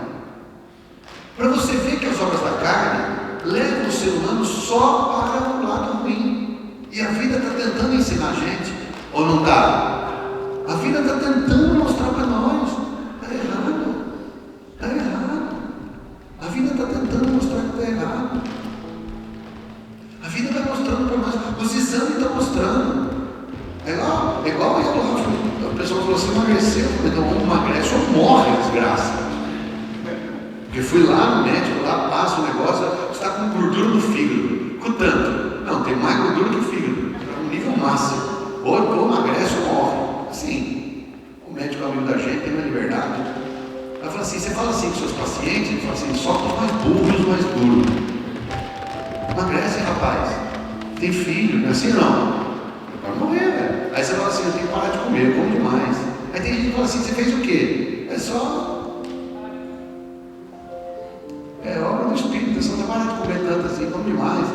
Para você ver que as obras da carne levam o ser humano só para o lado ruim. E a vida está tentando ensinar a gente, ou não está? A vida está tentando mostrar para nós: está errado, está errado. A vida está tentando mostrar que está errado. A vida vai mostrando para nós, os exames estão mostrando. É igual eu, a pessoa falou assim: emagreceu. Eu falei: não, emagrece ou morre, desgraça. Porque fui lá no médico, lá passa o negócio, você está com gordura no fígado. Com tanto? Não, tem mais gordura que o fígado, é um nível máximo. Ou emagrece ou morre. Assim, o médico amigo da gente tem uma liberdade. Ela fala assim: você fala assim com seus pacientes, ele fala assim: só com os mais burros e os mais duros. Emagrece, rapaz. Tem filho, não é assim não? Vai morrer, velho. Aí você fala assim: eu tenho que parar de comer, eu como demais. Aí tem gente que fala assim: você fez o quê? É só. É obra do Espírito, você não para de comer tanto assim, como demais.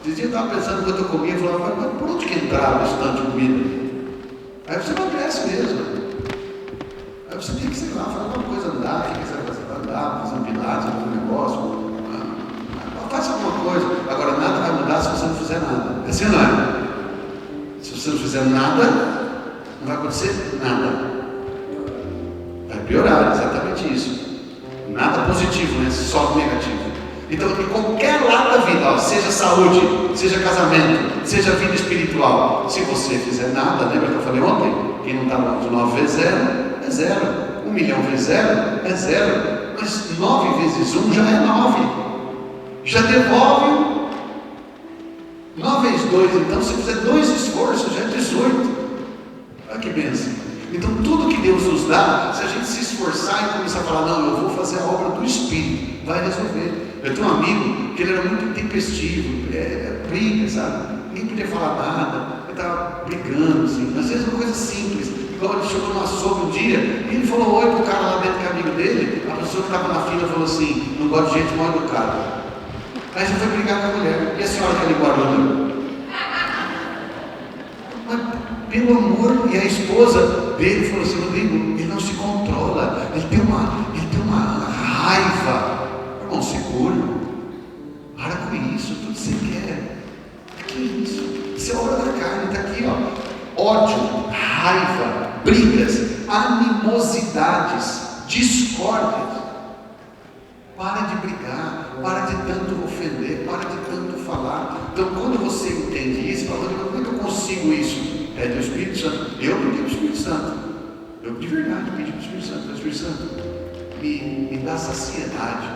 Esses dias eu estava pensando quando eu comia, eu falava: mas por onde que entrava esse tanto de comida? Aí você emagrece mesmo. Aí você tem que, sei lá, fazer alguma coisa, andar, o que você vai fazer? Andar, fazer um pilates, fazer um negócio. Faça alguma coisa. Agora, nada vai mudar se você não fizer nada. É assim ou não é? Se você não fizer nada, não vai acontecer nada. Vai piorar, exatamente isso. Nada positivo, né? Só negativo. Então, em qualquer lado da vida, ó, seja saúde, seja casamento, seja vida espiritual, se você fizer nada, lembra que eu falei ontem? Quem não está de 9 vezes 0 é 0. 1 milhão vezes 0 é 0. Mas 9 vezes 1 já é 9. Já devolve 9 vezes 2. Então, se fizer 2 esforços, já é 18. Olha que bênção. Então, tudo que Deus nos dá, se a gente se esforçar e começar a falar: não, eu vou fazer a obra do Espírito, vai resolver. Eu tenho um amigo que ele era muito intempestivo, briga, sabe? Ninguém podia falar nada, ele estava brigando, assim. Às vezes uma coisa simples, igual ele chegou numa açougue um dia, e ele falou oi pro cara lá dentro, que é amigo dele. A pessoa que estava na fila falou assim: não gosto de gente mal educada. Aí já foi brigar com a mulher: e a senhora que é linguaruda? Meu amor, e a esposa dele falou assim: Rodrigo, ele não se controla, ele tem uma raiva. Irmão, seguro. Para com isso, tudo que você quer. Que isso? Isso é obra da carne, está aqui, ó. Ódio, raiva, brigas, animosidades, discórdias. Para de brigar, para de tanto ofender, para de tanto falar. Então, quando você entende isso, fala: como é que eu consigo isso? É do Espírito Santo. Eu pedi para o Espírito Santo. Eu de verdade pedi para o Espírito Santo. Espírito Santo, me dá saciedade.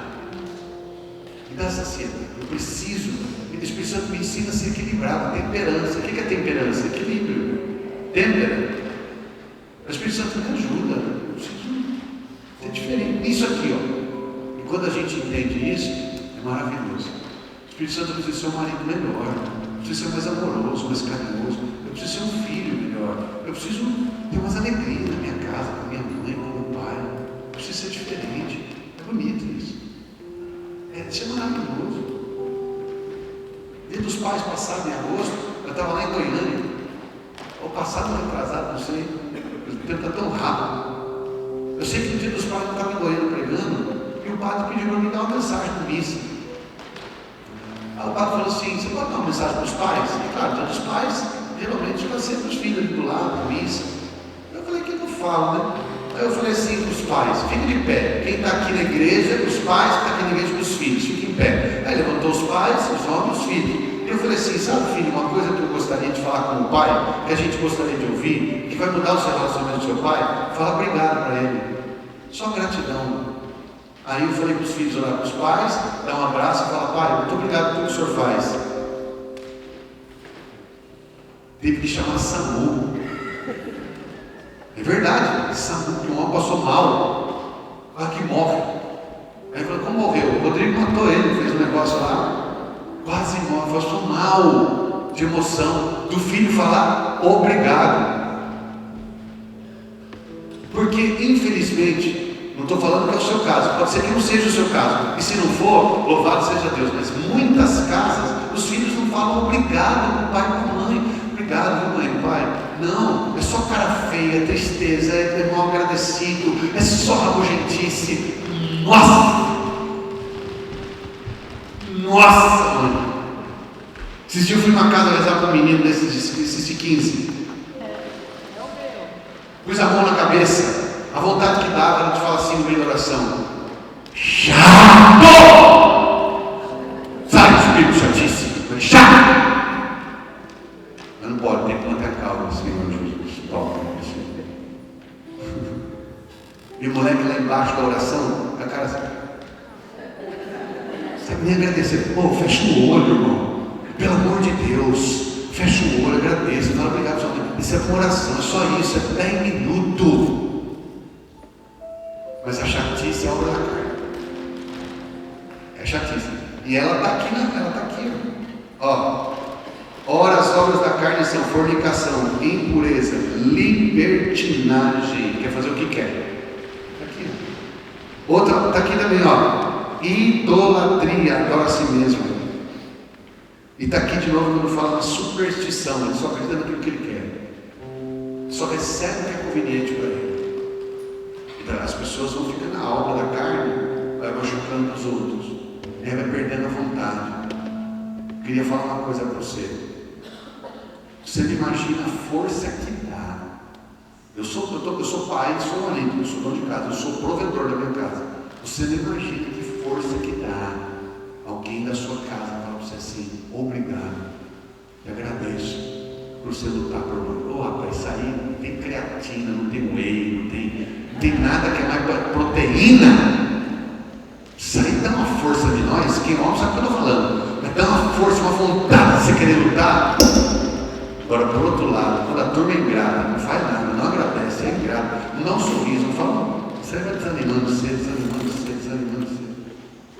Me dá saciedade. Eu preciso. O Espírito Santo me ensina a ser equilibrado. Temperança. O que é temperança? Equilíbrio. Têmpera. O Espírito Santo me ajuda. Eu preciso ser diferente. Isso aqui, ó. E quando a gente entende isso, é maravilhoso. O Espírito Santo precisa ser um marido melhor. Eu preciso ser mais amoroso, mais carinhoso. Eu preciso ser um filho melhor. Eu preciso ter mais alegria na minha casa, com a minha mãe, com o meu pai. Eu preciso ser diferente. É bonito isso. Isso é maravilhoso. Dia dos Pais passado em agosto, eu estava lá em Goiânia. Ou passado ou retrasado, não sei. O tempo está tão rápido. Eu sei que no Dia dos Pais eu estava em Goiânia pregando. E o padre pediu para me dar uma mensagem no missa. Aí o padre falou assim: você pode dar uma mensagem para os pais? E claro, Dia dos Pais, geralmente está sempre os filhos ali do lado, na missa. Eu falei: o que eu falo, né? Aí eu falei assim para os pais: fica de pé. Quem está aqui na igreja, os pais, quem está aqui na igreja, os filhos, fica em pé. Aí levantou os pais, os homens, os filhos. E eu falei assim: sabe, filho, uma coisa que eu gostaria de falar com o pai, que a gente gostaria de ouvir, que vai mudar o seu relacionamento com o seu pai, fala obrigado para ele. Só gratidão. Aí eu falei para os filhos orar para os pais, dar um abraço e falar: pai, muito obrigado por tudo que o senhor faz. Teve que chamar SAMU. É verdade, SAMU, que um homem passou mal, quase que morre. Aí falou: como morreu? O Rodrigo matou ele, fez um negócio lá, quase morre, passou mal de emoção, do filho falar obrigado. Porque infelizmente, não estou falando que é o seu caso, pode ser que não seja o seu caso, e se não for, louvado seja Deus, mas muitas casas, os filhos não falam obrigado para o pai e para a mãe. Obrigado, mãe e pai. Não, é só cara feia, tristeza, é mal agradecido, é só rabugentice. Nossa, mãe. Esses dias eu fui numa casa rezar para um menino desses de 15. Pus a mão na cabeça. A vontade que dava era de falar assim no meio da oração: chato! Sai do espírito chatíssimo, chato! Mas não pode, tem que manter a calma, Senhor Jesus. Toma. E o moleque lá embaixo da oração, a cara assim: sabe nem agradecer. Pô, fecha o olho, irmão. Pelo amor de Deus, fecha o olho, agradeça. Fala obrigado, Senhor. Isso é uma oração, é só isso, é 10 minutos. Mas a chatice é a obra da carne. É chatice. E ela está aqui, ela está aqui. Ó. Ora, as obras da carne são fornicação, impureza, libertinagem. Quer fazer o que quer. Está aqui. Outra, está aqui também, ó. Idolatria, adora a si mesmo. E está aqui de novo quando fala na superstição. Ele só acredita naquilo que ele quer. Só recebe o que é conveniente para ele. As pessoas vão ficando na obra da carne, vai machucando os outros, e vai perdendo a vontade. Queria falar uma coisa para você. Você não imagina a força que dá. Eu sou pai, sou marido, eu sou dono de casa, eu sou provedor da minha casa. Você não imagina que força que dá alguém da sua casa falar para você assim: obrigado, eu agradeço por você lutar por mim. Oh, rapaz, isso aí não tem creatina, não tem whey, não tem nada que é mais proteína. Isso aí dá uma força de nós, quem não sabe o que eu estou falando, mas dá uma força, uma vontade de você querer lutar. Agora, por outro lado, quando a turma é ingrata, não faz nada, não agradece, é ingrato, não dá um sorriso, não fala, você vai desanimando você.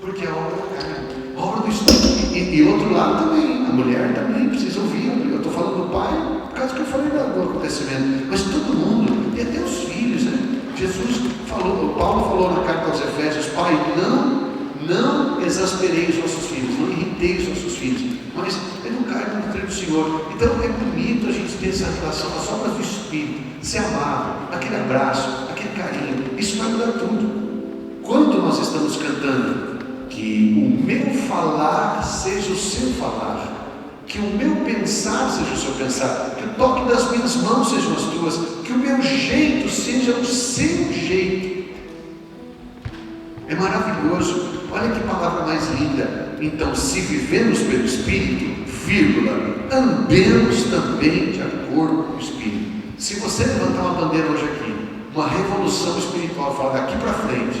Porque a obra da carne, a obra do Espírito. E outro lado também, a mulher também precisa ouvir. Eu estou falando do pai, por causa que eu falei do acontecimento, mas todo mundo, e até os filhos, né? Jesus falou, Paulo falou na carta aos Efésios: pai, não não exasperei os vossos filhos, não irritei os vossos filhos, mas educar no nome do Senhor. Então é bonito a gente ter essa relação, as obras do Espírito, ser amável, aquele abraço, aquele carinho, isso vai mudar tudo. Quando nós estamos cantando, que o meu falar seja o seu falar, que o meu pensar seja o seu pensar, que o toque das minhas mãos sejam as tuas, que o meu jeito seja o seu jeito. É maravilhoso. Olha que palavra mais linda. Então, se vivemos pelo Espírito, vírgula, andemos também de acordo com o Espírito. Se você levantar uma bandeira hoje aqui, uma revolução espiritual, falar daqui para frente,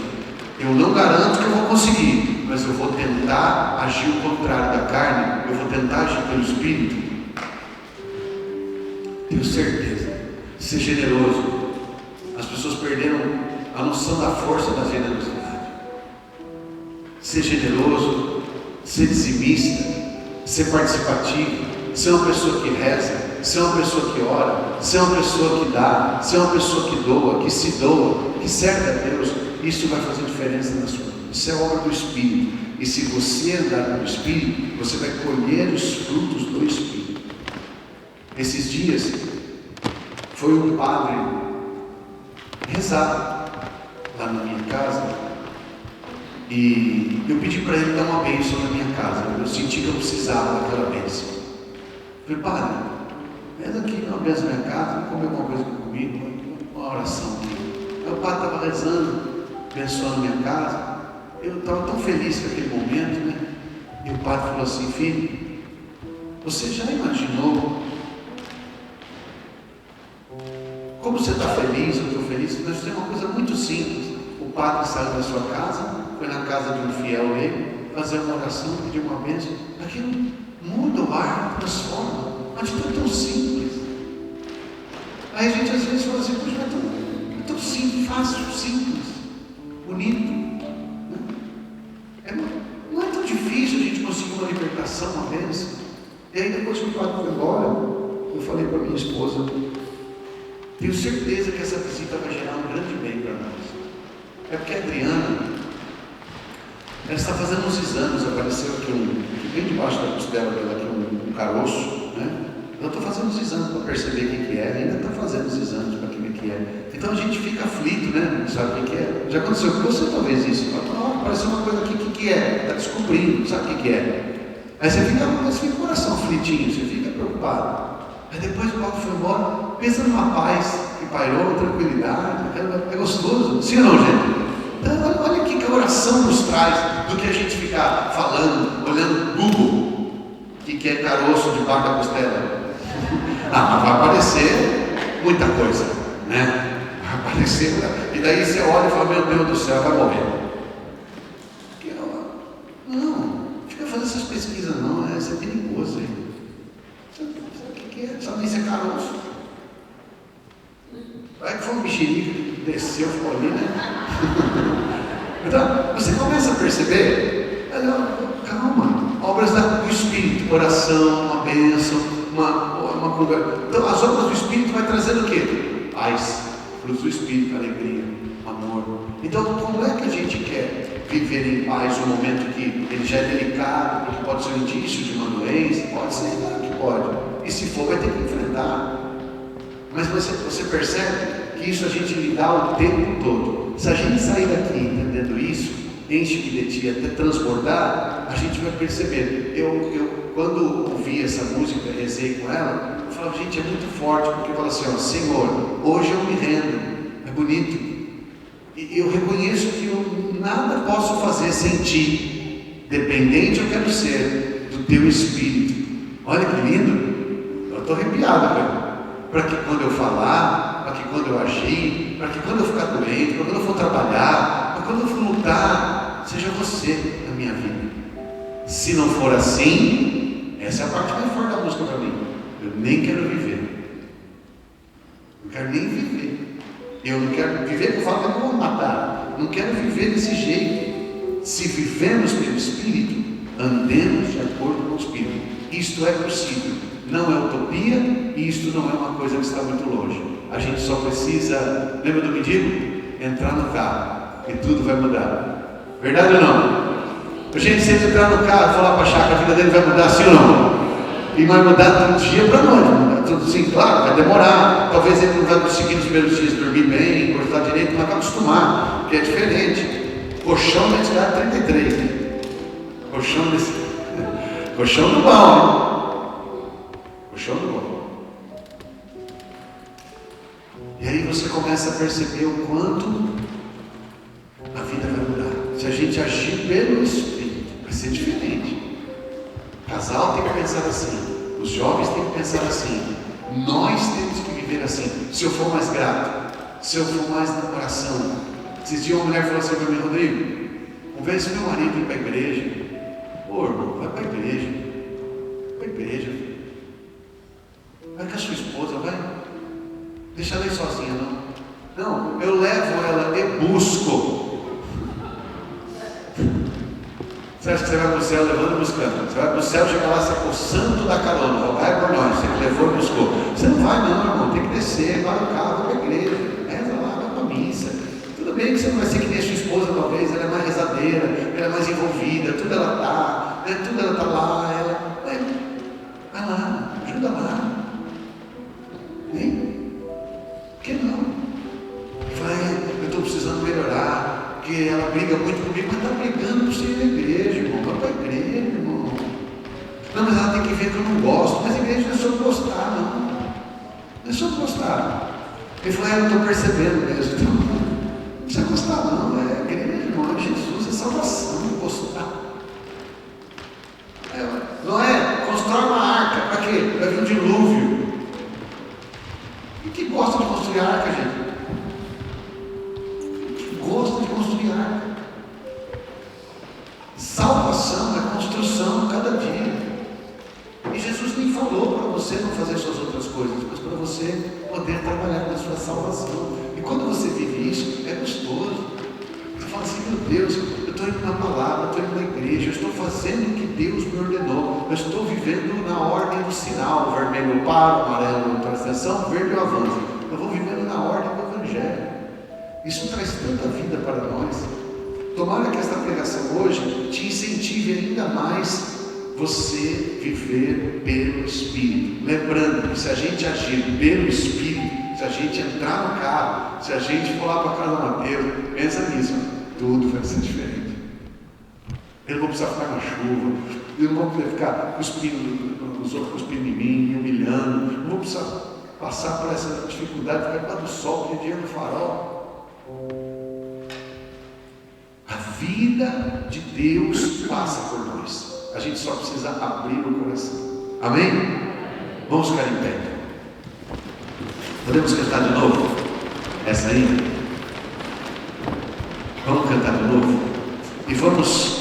eu não garanto que eu vou conseguir, mas eu vou tentar agir o contrário da carne, eu vou tentar agir pelo Espírito. Tenho certeza. Ser generoso. As pessoas perderam a noção da força da generosidade. Ser generoso, ser dizimista, ser participativo, ser uma pessoa que reza, ser uma pessoa que ora, ser uma pessoa que dá, ser uma pessoa que doa, que se doa, que serve a Deus. Isso vai fazer diferença na sua vida. Isso é obra do Espírito. E se você andar no Espírito, você vai colher os frutos do Espírito. Esses dias foi um padre rezar lá na minha casa, e eu pedi para ele dar uma bênção na minha casa. Eu senti que eu precisava daquela bênção. Eu falei: padre, vem aqui, dá uma bênção na minha casa, come alguma coisa comigo, uma oração. Aí o padre estava rezando, abençoando a minha casa. Eu estava tão feliz com aquele momento, né? E o padre falou assim: filho, você já imaginou como você está feliz? Eu estou feliz. Nós fizemos uma coisa muito simples. O padre saiu da sua casa, foi na casa de um fiel dele, fazer uma oração, pedir uma bênção. Aquilo muda o ar, transforma. Uma atitude tão simples. Aí a gente às vezes fala assim: poxa, é tão simples, fácil, simples, bonito. Não é tão difícil a gente conseguir uma libertação, uma bênção. E aí depois que o padre foi embora, eu falei para minha esposa: tenho certeza que essa visita vai gerar um grande bem para nós. É porque a Adriana, ela está fazendo uns exames. Apareceu aqui bem debaixo da costela dela, aqui um caroço, né? Eu estou fazendo os exames para perceber o que é, ainda está fazendo os exames para ver o que é. Então a gente fica aflito, né? Não sabe o que é. Já aconteceu com você talvez isso. Apareceu uma coisa aqui, o que é? Está descobrindo, não sabe o que é. Aí você fica com o coração aflitinho, você fica preocupado. Aí depois o Paulo foi embora, pensa numa paz que pairou, tranquilidade. É gostoso, sim ou não, gente? Então olha aqui que a oração nos traz, do que a gente ficar falando, olhando no Google, que é caroço debaixo da costela. Mas vai aparecer muita coisa, né? Vai aparecer, e daí você olha e fala: meu Deus do céu, vai morrer. Não, fica fazendo essas pesquisas não, isso é perigoso aí. Sabe o que é? Sabe nem se é caroço. Vai que foi um mexerico que desceu, ficou ali, né? Então, você começa a perceber, calma, obras do Espírito, oração, uma bênção, uma conversa. Então, as obras do Espírito vai trazendo o quê? Paz, frutos do Espírito, alegria, amor. Então, como é que a gente quer viver em paz no momento que ele já é delicado, porque pode ser um indício de uma doença? Pode ser, claro que pode. E se for, vai ter que enfrentar. Mas você percebe que isso a gente lidar o tempo todo. Se a gente sair daqui entendendo isso, enche-me de ti até transbordar, a gente vai perceber. Eu quando ouvi essa música, rezei com ela, eu falava: gente, é muito forte, porque fala assim: ó, Senhor, hoje eu me rendo. É bonito. E eu reconheço que eu nada posso fazer sem ti. Dependente eu quero ser do teu Espírito. Olha que lindo. Eu estou arrepiado, velho. Para que quando eu falar, para que quando eu agir, para que quando eu ficar doente, para quando eu for trabalhar, para quando eu for lutar, seja você na minha vida. Se não for assim, essa é a parte mais forte da música para mim. Eu nem quero viver. Não quero nem viver. Eu não quero viver, eu falo que eu vou matar. Não quero viver desse jeito. Se vivemos pelo Espírito, andemos de acordo com o Espírito. Isto é possível. Não é utopia, e isto não é uma coisa que está muito longe. A gente só precisa, lembra do mendigo? Entrar no carro, e tudo vai mudar. Verdade ou não? Gente, se ele entrar no carro e falar para a chácara, a vida dele vai mudar assim ou não? E vai mudar de um dia para a noite. Tudo sim, claro, vai demorar. Talvez ele não vai conseguir nos primeiros dias dormir bem, cortar direito, mas vai acostumar, porque é diferente. Colchão nesse cara é 33, né? Colchão do bom, né? Colchão do bom. E aí você começa a perceber o quanto a vida vai mudar. Se a gente agir pelo Espírito, vai ser diferente. O casal tem que pensar assim, os jovens têm que pensar assim, nós temos que viver assim. Se eu for mais grato, se eu for mais na oração. Esses dias uma mulher falou assim para mim: Rodrigo, convence meu marido ir para a igreja. Ô irmão, vai para a igreja. Vai para a igreja. Vai com a sua esposa, vai. Deixa ela ir sozinha, não. Não, eu levo ela e busco. Você acha que você vai para o céu levando e buscando? Você vai para o céu, chega lá, você é o santo da carona, vai por nós, você levou e buscou. Você não vai não, irmão, tem que descer, vai no carro, vai para a igreja, reza lá, vai para a missa. Tudo bem que você não vai ser que nem a sua esposa, talvez, ela é mais rezadeira, ela é mais envolvida, tudo ela está, né? Tudo ela está lá, ela vai lá, ajuda lá. Hein? Por que não? Eu estou precisando melhorar, porque ela briga muito comigo, mas está brigando por ser na igreja, irmão. Vai para a igreja, irmão. Não, mas ela tem que ver que eu não gosto. Mas a igreja não é sobre gostar, não. Não é sobre gostar. Ele falou: eu estou percebendo mesmo. Então, não precisa gostar, não. É a igreja, irmão. É Jesus, é salvação. Gostar. Noé, constrói uma arca. Para quê? Vai vir um dilúvio. E que gosta de construir arca, gente? Gosta de construir arca. Salvação é construção cada dia. E Jesus nem falou para você não fazer suas outras coisas, mas para você poder trabalhar na sua salvação. E quando você vive isso, é gostoso. Você fala assim: meu Deus, eu estou indo na palavra, eu estou indo na igreja, eu estou fazendo o que Deus me ordenou, eu estou vivendo na ordem do sinal: vermelho eu paro, amarelo eu presto atenção, verde eu avanço. Eu vou vivendo na ordem do Evangelho. Isso traz tanta vida para nós. Tomara que esta pregação hoje te incentive ainda mais você viver pelo Espírito. Lembrando que se a gente agir pelo Espírito, se a gente entrar no carro, se a gente for lá para a casa do Mateus, pensa nisso, tudo vai ser diferente. Eu não vou precisar ficar na chuva, eu não vou precisar ficar cuspindo, os outros cuspindo em mim, me humilhando, não vou precisar passar por essa dificuldade, ficar debaixo do sol, de dia no farol. A vida de Deus passa por nós. A gente só precisa abrir o coração. Amém? Vamos ficar em pé. Podemos cantar de novo? Essa aí? Vamos cantar de novo? E vamos